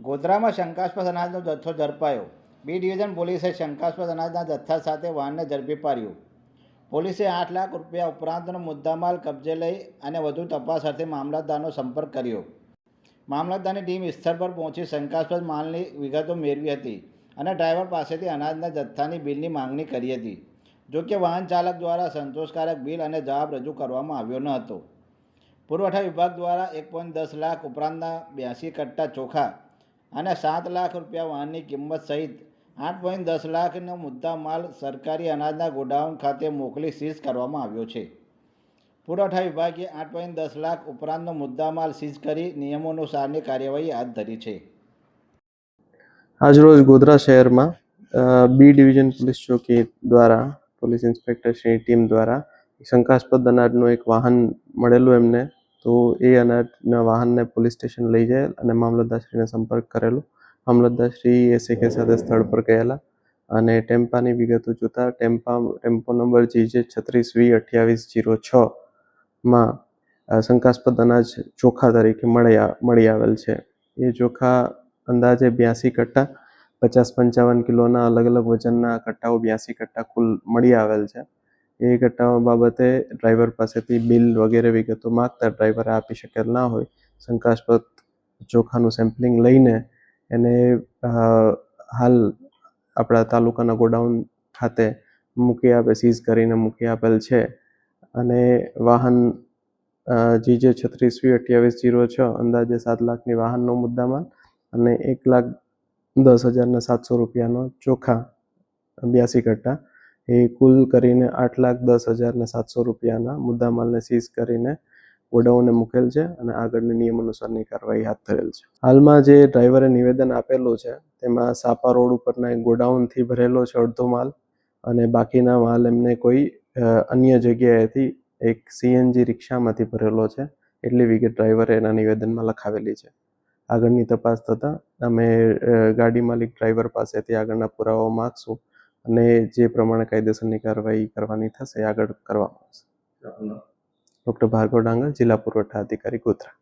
ગોધરામાં શંકાસ્પદ અનાજનો જથ્થો ઝડપાયો. બી ડિવિઝન પોલીસે શંકાસ્પદ અનાજના જથ્થા સાથે વાહનને ઝડપી પાડ્યું. પોલીસે 8 લાખ રૂપિયા ઉપરાંતનો મુદ્દામાલ કબજે લઈ અને વધુ તપાસ અર્થે મામલતદારનો સંપર્ક કર્યો. મામલતદારની ટીમ સ્થળ પર પહોંચી શંકાસ્પદ માલની વિગતો મેળવી હતી અને ડ્રાઈવર પાસેથી અનાજના જથ્થાની બિલની માંગણી કરી હતી. જોકે વાહન ચાલક દ્વારા સંતોષકારક બિલ અને જવાબ રજૂ કરવામાં આવ્યો ન હતો. પુરવઠા વિભાગ દ્વારા 1.10 લાખ ઉપરાંતના 82 કટ્ટા ચોખા અને 7 લાખ રૂપિયા વાહનની કિંમત સહિત 8.10 લાખનો મુદ્દા માલ સરકારી અનાજના ગોડાઉન ખાતે મોકલી સીઝ કરવામાં આવ્યો છે. પુરવઠા વિભાગે 8.10 લાખ ઉપરાંતનો મુદ્દામાલ સીઝ કરી નિયમાનુસારની કાર્યવાહી હાથ ધરી છે. આજરોજ ગોધરા શહેરમાં બી ડિવિઝન પોલીસ ચોકી દ્વારા પોલીસ ઇન્સ્પેક્ટરની ટીમ દ્વારા શંકાસ્પદ અનાજનું એક વાહન મળેલું એમને, તો એ અનાજના વાહનને પોલીસ સ્ટેશન લઈ જાય અને મામલતદારશ્રીને સંપર્ક કરેલો. મામલતદારશ્રી એસએકે સાથે સ્થળ પર ગયેલા અને ટેમ્પાની વિગતો જોતા ટેમ્પો નંબર GJ36V2806માં શંકાસ્પદ અનાજ ચોખા તરીકે મળી આવેલ છે. એ ચોખા અંદાજે 82 કટ્ટા 50-55 કિલોના અલગ અલગ વજનના કટ્ટાઓ 82 કટ્ટા કુલ મળી આવેલ છે. એ કટ્ટાઓ બાબતે ડ્રાઈવર પાસેથી બિલ વગેરે વિગતો માગતા ડ્રાઈવરે આપી શકેલ ના હોય શંકાસ્પદ ચોખાનું સેમ્પલિંગ લઈને એને હાલ આપણા તાલુકાના ગોડાઉન ખાતે સીઝ કરીને મૂકી આપેલ છે. અને વાહન GJ36V2806 અંદાજે 7 લાખની વાહનનો મુદ્દામાલ અને 1,10,700 રૂપિયાનો ચોખા 82 કટ્ટા, એ કુલ કરીને 8,10,700 રૂપિયાના મુદ્દામાલને સીઝ કરીને ગોડાઉને મૂકેલ છે અને આગળની નિયમ અનુસારની કાર્યવાહી હાથ ધરેલ છે. હાલમાં જે ડ્રાઈવરે નિવેદન આપેલું છે તેમાં સાપા રોડ ઉપરના એક ગોડાઉનથી ભરેલો છે અડધો માલ અને બાકીના માલ એમને કોઈ અન્ય જગ્યાએથી એક CNG રિક્ષામાંથી ભરેલો છે એટલી વિગત ડ્રાઈવરે એના નિવેદનમાં લખાવેલી છે. આગળની તપાસ થતાં અમે ગાડી માલિક ડ્રાઈવર પાસેથી આગળના પુરાવાઓ માગશું અને જે પ્રમાણે કાયદેસરની કાર્યવાહી કરવાની થશે આગળ કરવામાં આવશે. ડૉક્ટર ભાર્ગવ ડાંગર, જિલ્લા પુરવઠા અધિકારી, ગોધરા.